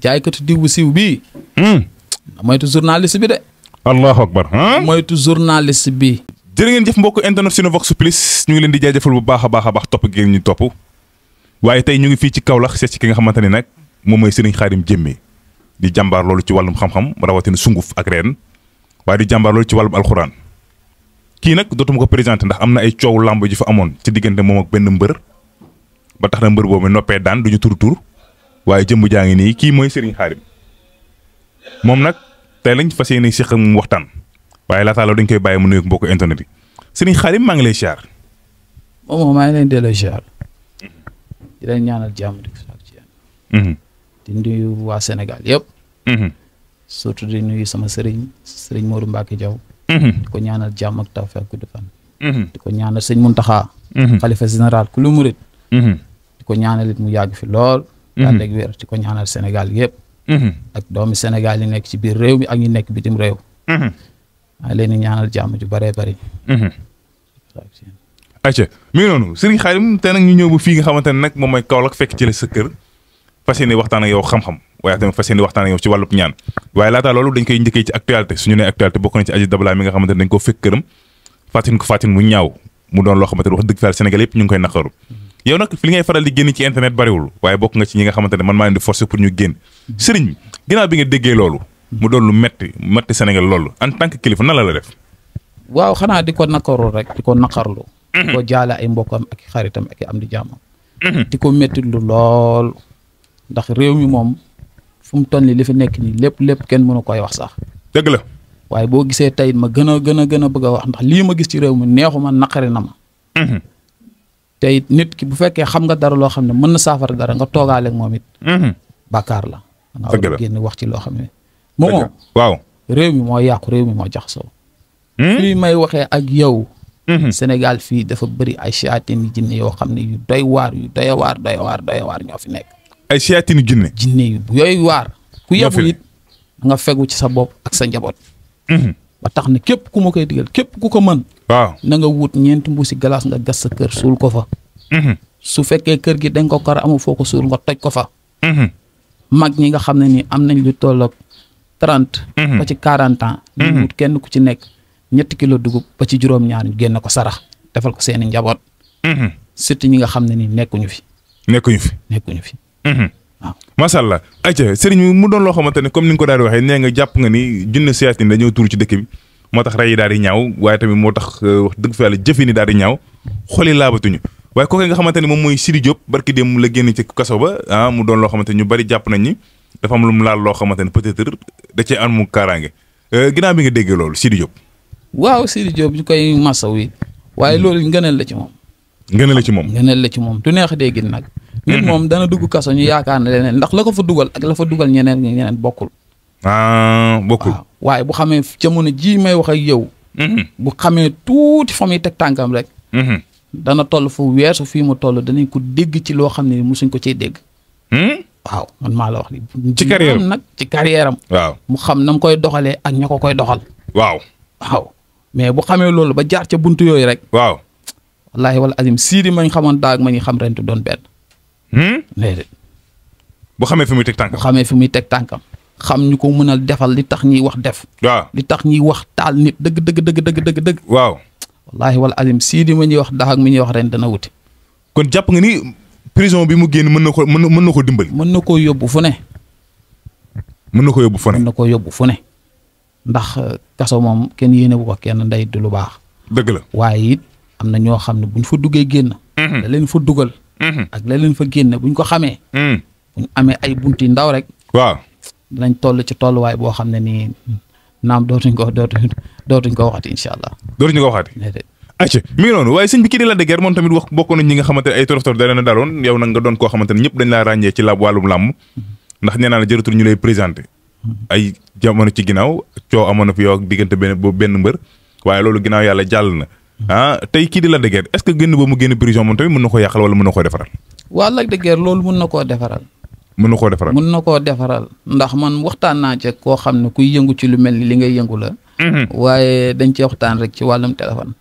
jaaykatu diw bu siiw bii. moytu journaliste bi de. allahu akbar. moytu journaliste bi. jërë ngeen jëf mbokk internet Cinevox Plus ñu ngi leen di jaajëfal bu baax a baax topp ngeen ñu topp waaye tey ñu ngi fii ci Kaolack seet ci ki nga xamante ne nag moom mooy Serigne Khadim Diémé di jàmbaar loolu ci wàllum xam-xam rawatina sunguf ak reen waaye di jàmbaar loolu ci wàllum alxuraan kii nag dootuma ko présenté ndax am na ay coow làmb ji fa amoon ci diggante moom ak benn mbër ba tax na mbër boobu noppee daan duñu tur waaye jëmb jaa ngi nii kii mooy Serigne Khadim moom nag tey lañ fas yéene seq ak mu waxtaan waaye laataa la dañ koy bàyyi mu nuyoog mbokku internet yi Serigne Khadim maa ngi lay ziar. moom maa ngi leen delloo ziar di leen ñaanal jàmm di ko saak ci yéen. di nuyu waa Sénégal yëpp. surtout di nuyu sama sëriñ Modou Mbacke Diaw. di ko ñaanal jàmm ak tawfeex ak gudd fan. di ko ñaanal sëñ Mountakha. xalifa général ku lu murit. di ko ñaanal it mu yàgg fi lool. ànd ak wér di ko ñaanal Sénégal yëpp. ak doomi Sénégal yi nekk ci biir réew mi ak ñi nekk bitim réew. maa leen di ñaanal jàmm ju bëree bëri. acca mi ngi noonu Serigne Khadim te nag ñu ñëw ba fii nga xamante ne nag moom mooy Kaolack fekk ci la sa kër fas yéene waxtaan ak yow xam-xam waaye tamit fas yéene waxtaan ak yow ci wàllub ñaan waaye laataa loolu dañ koy njëkkee ci actualité suñu nee actualité bokk na ci Aziz Dabala mi nga xamante ne dañ ko fekk këram fàttin mu ñaaw mu doon loo xamante ne wax dëgg fa Sénégal yëpp ñu ngi koy naqaru yow nag li ngay faral di génn ci internet bariwul waaye bokk nga ci ñi nga xamante ne man maa leen di forcer pour ñu génn Serigne bi ginnaaw bi nga déggee loolu mu doon lu metti Sénégal loolu en tant que kilifa nan la def waaw xanaa di ko naqaru rek di ko naqarlu di ko jaale ay mbokkam ak xaritam ak am di jàmmam di ko métti lu lool ndax réew mi moom fu mu toll nii li fi nekk nii lépp kenn mënu koy wax sax dëgg la waaye boo gisee tey ma gën a bëgg a wax ndax lii ma gis ci réew mi neexuma naqari na ma tey nit ki bu fekkee xam nga dara loo xam ne mën na saafara dara nga toogaale ak moom it bàkkaar la nga war a génn wax ci loo xam ne moom waaw réew mi moo yàqu réew mi moo jaxasoo fii may waxee ak yow Sénégal fii dafa bëri ay seytaane jinne yoo xam ne yu doy waar ñoo fi nekk ay seytaane jinne yu yooyu waar ku yebu it nga fegu ci sa bopp ak sa njaboot ba tax na képp ku ma koy digal képp ku ko mën waaw na nga wut ñeenti mbuusi glace nga gas sa kër suul ko fa su fekkee kër gi dañ ko kar amul foo ko suul nga toj ko fa mag ñi nga xam ne ni am nañ lu tolloog 30 ba ci 40 ans ñu wut kenn ku ci nekk 3 kilo dugub ba ci juróom-ñaar ñu génn ko sarax defal ko seeni njaboot surtout ñi nga xam ne ni nekkuñu fi waaw macha allah ayca Serigne mu doon loo xamante ne comme ni nga ko daal di waxee nee nga jàpp nga ni jinne seytaane dañoo tuur ci dëkk bi moo tax rey yi daal di ñaaw waaye tamit moo tax wax dëgg fa yàlla jëfe ni daal di ñaaw xol yi laabatuñu waaye kooku nga xamante ne moom mooy Sidi Diop barki dem la génn ci kaso ba mu doon loo xamante ne ñu bari jàpp nañ ni dafa am lu mu laal loo xamante ne peut-être da cee am mu kaaraange ginnaaw bi nga déggee loolu Sidi Diop waaw Sidi Diop ñu koy masaw yi waaye loolu ngëneel la ci moom ngëneel la ci moom du neex dégg nag nit moom dana dugg kaso ñu yaakaar ne leneen ndax la ko fa dugal ak la fa dugal ñeneen bokkul bokkul waaye bu xamee jamono ji may wax ak yow bu xamee tuuti fa muy teg tànkam rek dana toll fu weesu fii mu toll danañ ko dégg ci loo xam ne musuñ ko ciy dégg waaw man maa la wax li ci carrière nag ci carrière am waaw mu xam na mu koy doxalee ak ña ko koy doxal waaw mais bu xamee loolu ba jaar ca buntu yooyu rek waaw wallaahi wala azim Sidi mañ xamoon daag ma ñu xam ren doon benn déedéet bu xamee fi muy teg tànkam xam ñu ko mën a defal li tax ñuy wax def waaw li tax ñuy wax taal nit dëgg waaw wallaahi wala azim Sidi ma ñuy wax daag mi ñuy wax ren dana wuti kon jàpp nga ni prison bi mu génn mën na ko dimbali mën na koo yóbbu fu ne ndax kaso moom kenn yéene bu ko kenn ndey du lu baax dëgg la waaye it am na ñoo xam ne buñ fa duggee génn da leen fa dugal ak la leen fa génn buñ ko xamee buñ amee ay bunti ndaw rek waaw dinañ toll ci tolluwaay boo xam ne nii naam dootuñ ko waxati incha allah dootuñu ko waxati acca mi ngi noonu waaye sëñ bi kii di Lac de Guiers moom tamit wax bokk nañ ñi nga xamante ne ay torof da leen a daloon yow nag nga doon koo xamante ne ñëpp dañ laa ràññee ci wàllum làmb ndax nee naa la jëratul ñu lay présenté ay jamono ci ginnaaw coow amoon na fi yow ak diggante benn mbër waaye loolu ginnaaw yàlla jàll na tey kii di Lac de Guiers est-ce que génn ba mu génn prison moom tamit mën na koo yàqal wala mën na koo defaral waaw Lac de Guiers loolu mën na koo defaral ndax man waxtaan naa ci koo xam ne kuy yëngu ci lu mel ni li ngay yëngu la waaye dañ ci waxtaan rek ci wàllum téléphone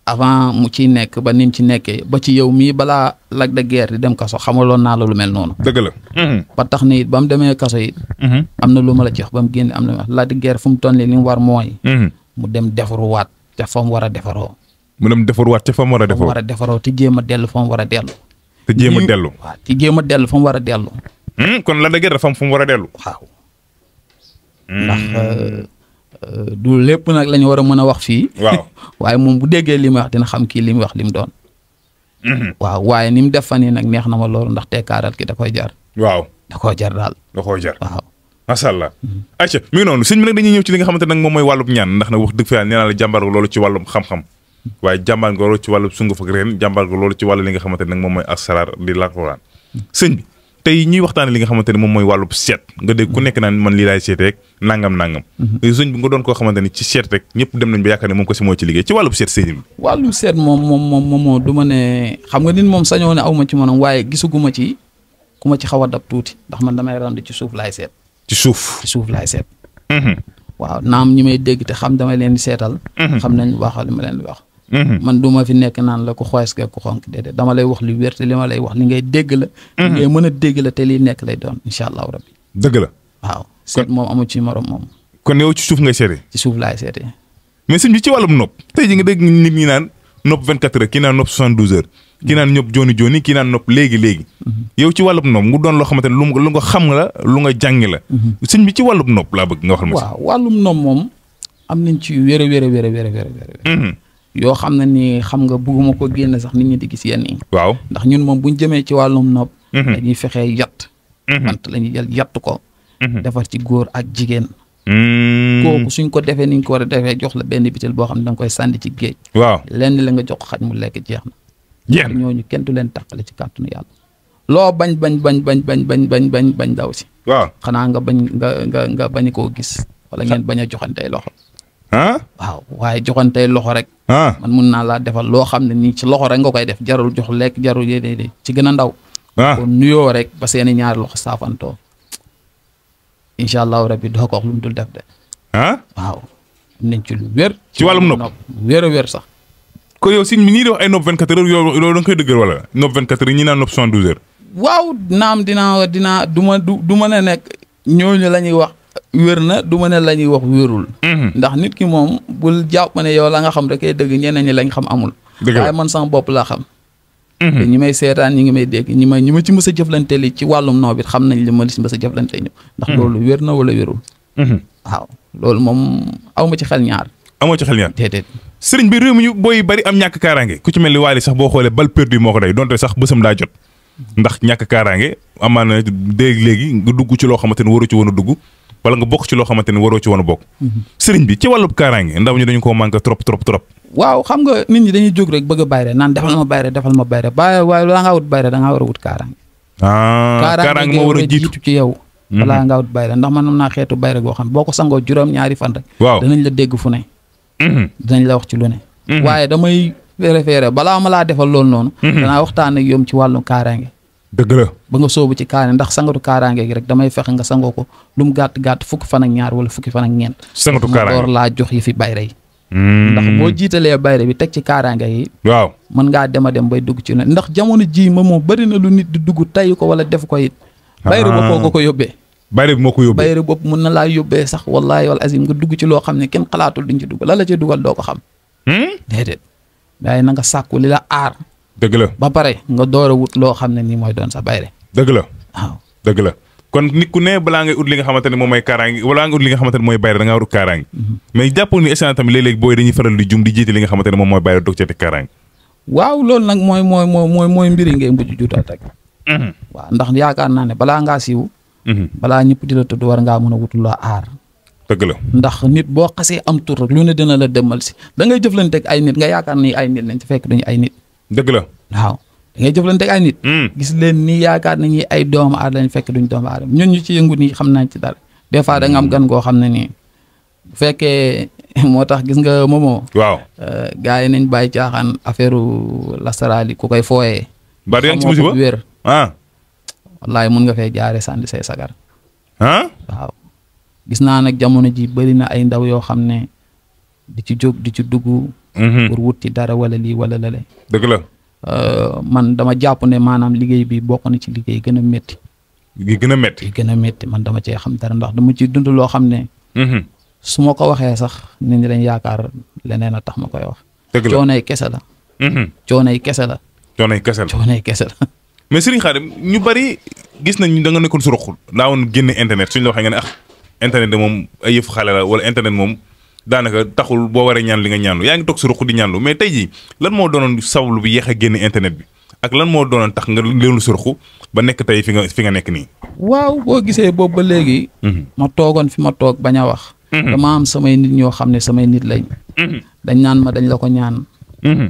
avant mu ciy nekk ba ni mu ci nekkee ba ci yow mii balaa Lac de Guiers di dem kaso xamaloon naa la lu mel noonu. dëgg la. ba tax na it ba mu demee kaso it. am na lu ma la jox ba mu génne am na Lac de Guiers fu mu toll nii li mu war mooy. mu dem defaruwaat te fa mu war a defaroo. mu dem defaruwaat ca fa mu war a defaroo. war a defaroo te jéem a dellu fa mu war a dellu. te jéem a dellu. waaw te jéem a dellu fa mu war a dellu. kon Lac de Guiers dafa am fu mu war a dellu. waaw. ndax du lépp nag la ñu war a mën a wax fii. waaw waaye moom bu déggee li mu wax dina xam kii li mu wax li mu doon. waaw waaye ni mu def fan yii nag neex na ma loolu ndax teekaaral ki da koy jar. waaw da koo jar daal. da koo jar. waaw. macha allah. ayca mi ngi noonu sëñ bi nag dañuy ñëw ci li nga xamante nag moom mooy wàllub ñaan ndax nag wax dëgg fa yàlla nee naa la jàmbaar nga loolu ci wàllum xam-xam waaye jàmbaar nga loolu ci wàllub sunguf ak reen jàmbaar nga loolu ci wàllu li nga xamante nag moom mooy asraar di alxuraan sëñ bi tey ñuy waxtaane li nga xamante ne moom mooy wàllub seet nga dégg ku nekk naan man lii laay seet rek nangam sëñ bi nga doon koo xamante ni ci seet rek ñëpp dem nañ ba yaakaar ne moom ko si moo ci liggéey ci wàllub seet sëñ bi wàllum seet moom du ma ne xam nga nit moom sañoo ne aw ma ci moom waaye gisuguma ci ku ma ci xaw a dab tuuti ndax man damay rand ci suuf laay seet ci suuf laay seet waaw naam ñi may dégg te xam damay leen di seetal xam nañ wax li ma leen di wax man du ma fi nekk naan la ku xooys ke ku xonk déedéet dama lay wax li wér te li ma lay wax li ngay dégg la li ngay mën a dégg la te liy nekk lay doon incha allahu rabbi dëgg la waaw seet moom amu ci morom moom kon yow ci suuf ngay seetee ci suuf laay seetee mais sëñ bi ci wàllum nopp tey ji nga dégg nit ñi naan nopp 24 heures kii naan nopp 72 heures kii naan ñopp jooni kii naan nopp léegi yow ci wàllub nopp mu doon loo xamante ne lu nga xam la lu nga jàngi la sëñ bi ci wàllub nopp laa bëgg nga waxal ma waaw wàllum nopp moom am nañ ci wér yoo xam ne ni xam nga bugguma ko génn sax nit ñi di gis yenn yi waaw ndax ñun moom buñ jëmee ci wàllum nopp dañuy fexee yatt bant la ñuy jël yatt ko defar ci góor ak jigéen kooku suñ ko defee niñ ko war a defee jox la benn bitel boo xam ne da nga koy sànni ci géej waaw lenn la nga jox xaj mu lekk jeex na jeex ñooñu kenn du leen tàqale ci kàttanu yàlla loo bañ daw si waaw xanaa nga bañ koo gis wala ngeen bañ a joxantey loxo waaw waaye joxantey loxo rek man mun naa laa defal loo xam ne nii ci loxo rek nga koy def jarul jox lekk jarul yéene ci gën a ndaw kon nuyoo rek ba seeni ñaari loxo saafantoo incha allahu rabbi doo ko wax lu mu dul def de waaw nañ ci lu wér ci wàllum nopp wér a wér sax ko yow si mi ñii di wax ay nopp 24 heures yow loolu da nga koy dëggal wala nopp 24 heures ñi naan nopp 72 heures waaw naam dinaa du ma ne nekk ñooñu la ñuy wax wér na du ma ne la ñuy wax wérul ndax nit ki moom bul jàpp ne yow la nga xam rek ay dëgg ñeneen ñi lañ xam amul waaye man sama bopp laa xam te ñi may seetaan ñi ngi may dégg ñi ma ci mës a jëflante li ci wàllum noo bi xam nañ li ma mës a jëflante ñu ndax loolu wér na wala wérul waaw loolu moom aw ma ci xel ñaar amoo ci xel ñaar déedéet sëriñ bi réew mi ñu booy bari am ñàkk kaaraange ku ci mel ni Wally sax boo xoolee bal perdu moo ko day donte sax bësam daa jot ndax ñàkk kaaraange amaana dégg léegi nga dugg ci loo xamante ne waroo ci woon a dugg wala nga bokk ci loo xamante ne waroo ci woon a bokk sëriñ bi ci wàllub kaaraange ndaw ñi dañu koo manqué trop waaw xam nga nit ñi dañuy jóg rek bëgg a bayre naan defal ma bayre waaye la ngaa wut bayre da ngaa war a wut kaaraange kaaraange moo war a jiitu ci yow balaa ngaa wut bayre ndax man am naa xeetu bayre goo xam boo ko sangoo juróom-ñaari fan rek waaw danañ la dégg fu ne dinañ la wax ci lu ne waaye damay préféré balaa ma laa defal loolu noonu danaa waxtaan ak yoom ci wàllu kaaraange dëgg la ba nga soobu ci kaaraange ndax sangatu kaaraange gi rek damay fexe nga sangoo ko lu mu gàtt fukki fan ak ñaar wala fukki fan ak ñeent sangatu kaaraange door laa jox yi fi bayre yi ndax boo jiitalee bayre bi teg ci kaaraange yi waaw mën ngaa dem bay dugg ci ne ndax jamono ji moo bëri na lu nit di dugg tay ko wala def ko it bayre boppoo ko yóbbee bayre bi moo ko yóbbee bayre bopp mën na laa yóbbee sax wallahi wal azim nga dugg ci loo xam ne kenn xalaatul diñ ci dugg la ci dugal doo ko xam déedéet waaye na nga sàkku li la aar dëgg la ba pare nga door a wut loo xam ne nii mooy doon sa bayre dëgg la waaw dëgg la kon nit ku ne balaa ngay ut li nga xamante ne moom mooy kaaraange balaa nga ut li nga xamante ne mooy bayre da ngaa war kaaraange mais jàppoon ni instant tamit léeg-léeg booy dañuy faral di jum di jiite li nga xamante ne moom mooy bayre dog ceeti kaaraange waaw loolu nag mooy mbiri ngay mujj juutal rek waaw ndax yaakaar naa ne balaa ngaa siiw balaa ñëpp di la tudd war ngaa mën a wut loo aar dëgg la ndax nit boo xasee am tur rek lu ne dina la demal si da ngay jëflante ak ay nit nga yaakaar ni ay nit lañ ci fekk duñu ay nit dëgg la waaw da ngay jëflante ak ay nit gis leen nii yaakaar nañu ay doomu aadama lañ fekk duñ doomu aadama ñun ñu ci yëngu nii xam nañ ci dara des fois da nga am gan goo xam ne nii bu fekkee moo tax gis nga moomoo waaw gars yi nañ bàyyi caaxaan affaire lasaraali ku koy fooyee ba yaa ngi ci musiba wér wallaay mun nga fee jaare sànni say sagar waaw gis naa nag jamono ji bëri na ay ndaw yoo xam ne di ci jóg di ci dugg pour wut ci dara wala lii wala lale. dëgg la. man dama jàpp ne maanaam liggéey bi bokk na ci liggéey gën a métti. gi gën a métti. gën a métti man dama cee xam dara ndax dama ciy dund loo xam ne. su ma ko waxee sax nit ñi dañ yaakaar leneen a tax ma koy wax. dëgg la coonay kese la. coonay kese la. coonay kese la. coonay kese la. mais Serigne Khadim ñu bari gis nañ da nga nekkoon su roqul daawoon génne internet suñ la waxee nga ne internet de moom ay yëf xale la wala internet moom daanaka taxul boo waree ñaan li nga ñaanlu yaa ngi toog su roq di ñaanlu mais tey jii lan moo doonoon sabablu bi yéex a génne internet bi ak lan moo doonoon tax nga leelu su roq ba nekk tey fi nga nekk nii. waaw boo gisee boobu ba léegi. ma toogoon fi ma toog bañ a wax. dama am samay nit ñoo xam ne samay nit lañ. dañ naan ma dañ la ko ñaan.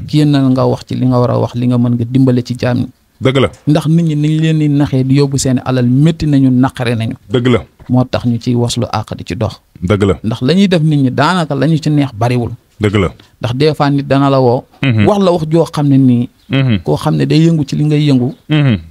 génnal nga wax ci li nga war a wax li nga mën nga dimbale ci jaam ñi. dëgg la ndax nit ñi niñ leen di naxee di yóbbu seen alal métti nañu naqare nañu. dëgg la moo tax ñu ciy waslu àq di ci dox. dëgg la ndax la ñuy def nit ñi daanaka la ñu ci neex bariwul. dëgg la ndax des fois nit dana la woo. wax la wax joo xam ne nii. koo xam ne day yëngu ci li ngay yëngu.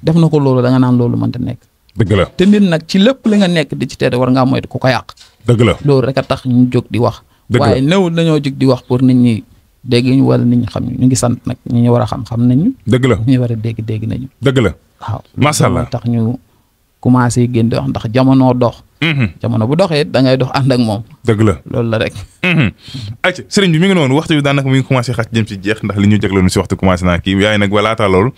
def na ko loolu da nga naan loolu mënta nekk. dëgg la te nit nag ci lépp li nga nekk di ci tedd war ngaa moytu ku ko yàq. dëgg la loolu rek a tax ñu jóg di wax. dëgg la waaye néew dañoo jóg di wax pour nit ñi dégg ñu wala nit ñi xam ñu ngi sant nag ñi ñu war a xam nañu. dëgg la ñi war a dégg nañu. dëgg la waaw macha allah tax ñu commencé génn di wax ndax jamono dox. jamono bu doxee da ngay dox ànd ak moom. dëgg la loolu la rek. ayca sëriñ bi mi ngi noonu waxtu bi daanaka mi ngi commencé xas jëm ci jeex ndax li ñu jagloon si waxtu commencé naa kii waaye nag balaataa loolu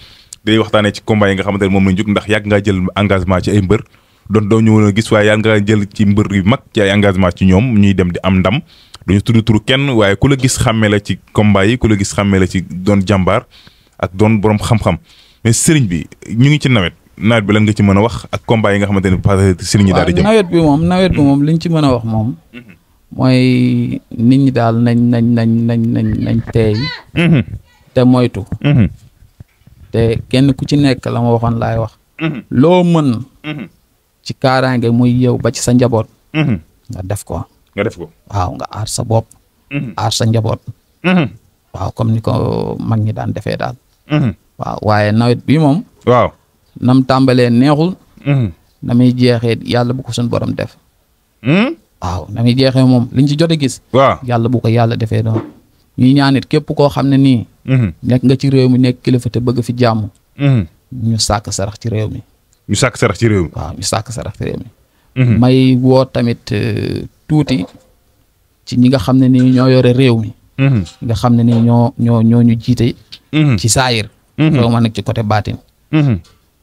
day waxtaanee ci combat yi nga xamante ne moom lañ jóg ndax yàgg ngaa jël engagement ci ay mbër doo ñu woon a gis waaye yàgg ngaa jël ci mbër yu mag ci ay engagement ci ñoom ñuy dem di am ndam duñu tudd turu kenn waaye ku la gis xàmmee la ci combat yi ku la gis xàmmee la ci doon jàmbaar ak doon borom xam-xam mais sëriñ bi ñu ngi ci nawet bi lan nga ci mën a wax ak combat yi nga xamante ne sëriñ ñi daal di jëm. nawet bi moom liñ ci mën a wax moom. mooy nit ñi daal nañ teey. te moytu. te kenn ku ci nekk la ma waxoon laay wax. loo mën. ci kaaraange muy yow ba ci sa njaboot. nga def ko. waaw nga aar sa bopp. aar sa njaboot. waaw comme ni ko mag ñi daan defee daal. waaw waaye nawet bi moom. waaw nam tàmbalee neexul. na muy jeexee yàlla bu ko suñ borom def. waaw na muy jeexee moom liñ ci jot a gis. waaw yàlla bu ko yàlla defee doon. ñuy ñaanit képp koo xam ne nii. nekk nga ci réew mi nekk kilifa te bëgg fi jàmm. ñu sàkk sarax ci réew mi. ñu sàkk sarax ci réew mi. waaw ñu sàkk sarax ci réew mi. may woo tamit tuuti ci ñi nga xam ne nii ñoo yore réew mi. nga xam ne nii ñoo ñu jiite. ci saayir. xew ma nag ci côté baatin.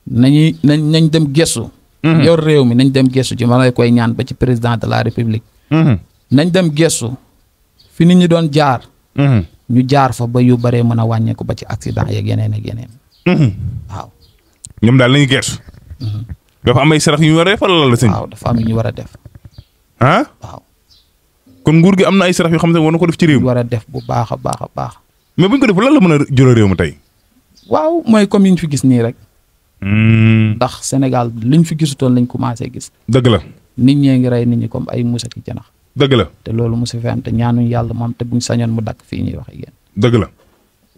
nañ dem gestu. yor réew mi nañ dem gestu ci ma lay koy ñaan ba ci président de la république. nañ dem gestu fi nit ñi doon jaar. ñu jaar fa ba yu baree mën a wàññeeku ba ci accident yeeg yeneen ak yeneen. waaw. ñoom daal nañu gestu. dafa am ay sarax yu ñu war a def wala la sëñ. waaw dafa am yu ñu war a def. ah. waaw. kon nguur gi am na ay sarax yoo xam ne war na ko def ci réew mi. war a def bu baax a baax a baax. mais bu ñu ko def lan la mën a jural réew mi tey. waaw mooy comme yi ñu fi gis nii rek. ndax Sénégal liñ fi gisutoon lañ commencé gis. dëgg la. nit ñee ngi rey nit ñi comme ay musa ki janax. dëgg la. te loolu musu fi am te ñaanuñ yàlla moom te buñ sañoon mu dakk fii ñuy wax ak yéen. dëgg la.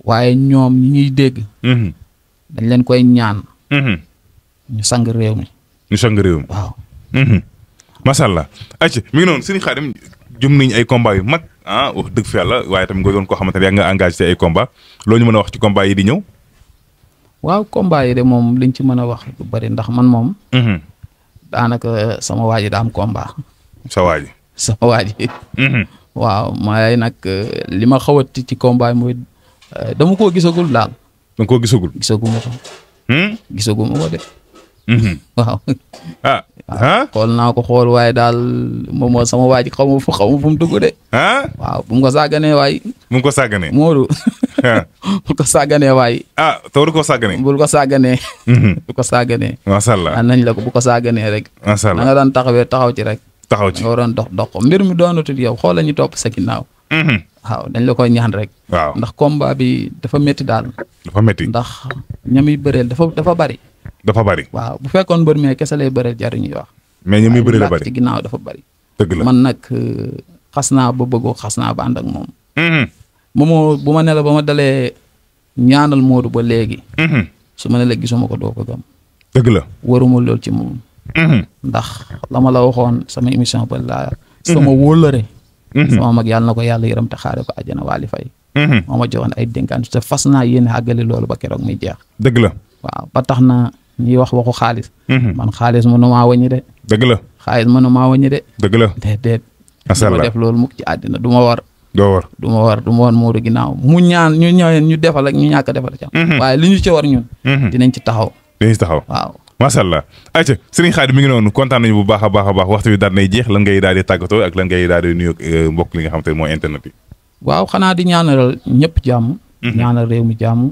waaye ñoom ñi ñuy dégg. dañ leen koy ñaan. ñu sang réew mi. ñu sang réew mi. waaw. macha allah. ayca mi ngi noonu Serigne Khadim jëm nañ ay combat yu mag wax dëgg fi yàlla waaye tamit nga doon koo xamante ne yaa nga engagé ci ay combat loolu ñu mën a wax ci combat yi di ñëw. waaw combat yi de moom liñ ci mën a wax lu bari ndax man moom. daanaka sama waa ji daa am combat. sa waa ji. sama waa ji. waaw mooy nag li ma xawati ci combat yi mooy dama koo gisagul daal. da nga koo gisagul. gisaguma ko. gisaguma ko de. waaw. xool naa ko xool waaye daal moom moo sama waa ji xaw ma fu mu dugg de. waaw bu mu ko sàgganee waay. bu mu ko sàgganee. Modou. bu ko sàgganee waay. te waru ko sàgganee. bul ko sàgganee. bu ko sàgganee. macha allah nañ la ko bu ko sàgganee rek. macha allah na nga daan taxaw ci rek. taxaw ci nga waroon dox ko mbir mi doonatul yow xool la ñu topp sa ginnaaw. waaw dañ la koy ñaan rek. waaw ndax combat bi dafa métti daal. dafa métti ndax ñami bëreel dafa bari. dafa bari. waaw bu fekkoon mbër mi kese lay bëreel jaruñuy wax. mais ñami bëreel la bari ci ginnaaw dafa bari. dëgg la man nag xas naa ba bëggoo xas naa ba ànd ak moom. bu ma ne la ba ma dalee ñaanal Modou ba léegi. su ma ne la gisuma ko doo ko gëm. dëgg la waruma lool ci moom. ndax la ma la waxoon sama émission ba laa sama wóolare. sama mag yàlla na ko yàlla yërëm te xaare ko àjjana waali fay. moo ma joxoon ay dénkaan te fas naa yéene àggale loolu ba keroog muy jeex. dëgg la. waaw ba tax na ñuy wax waxu xaalis. man xaalis mënu maa wàññi de. dëgg la. xaalis mënu maa wàññi de. dëgg la. déedéet. macha allah du ma def loolu mukk ci àddina du ma war. doo war. du ma war du ma woon Modou ginnaaw mu ñaan ñu ñëween ñu defal ak ñu ñàkk a defal ci am. waaye li ñu ci war ñun. dinañ ci taxaw. dinañ ci taxaw waaw. macha allah ayca Serigne Khadim mi ngi noonu kontaan nañu bu baax a baax a baax waxtu bi daal nay jeex lan ngay daal di tàggatoo ak lan ngay daal di nuyu mbokk li nga xam te ne mooy internet yi. waaw xanaa di ñaanal ñëpp jàmm. ñaanal réew mi jàmm.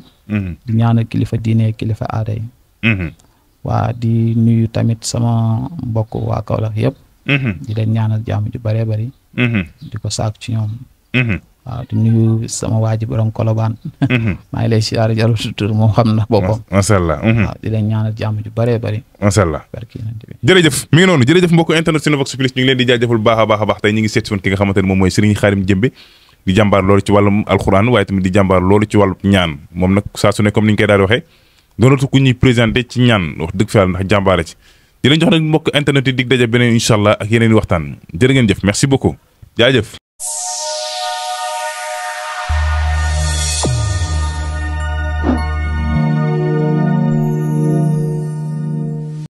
di ñaanal kilifa diine kilifa aada yi. waa di nuyu tamit sama mbokk waa Kaolack yëpp. di leen ñaanal jàmm ju bëree bëri. di ko saak ci ñoom. waaw di nuyu sama waa ji borom Kolobaan. maa ngi lay siyaare jarul sutur moom xam na boppam. macha allah. waaw di leen ñaanal jàmm ju bëree bëri. macha allah. jërëjëf mi ngi noonu jërëjëf mbokk internet Cinevox Plus ñu ngi leen di jaajëfal bu baax a baax tey ñu ngi seet si woon ki nga xamante ne moom mooy Serigne Khadim Jëmbe di jàmbaar loolu ci wàllum alxuraan waaye tamit di jàmbaar loolu ci wàllu ñaan moom nag saa su ne comme ni ñu koy daal di waxee doonatu ku ñuy présenté ci ñaan wax dëgg fa yàlla ndax jàmbaare ci di leen jox nag mbokk internet yi dig daje beneen incha allah ak yeneen i waxtaan jërë ngeen jëf merci beaucoup jaajëf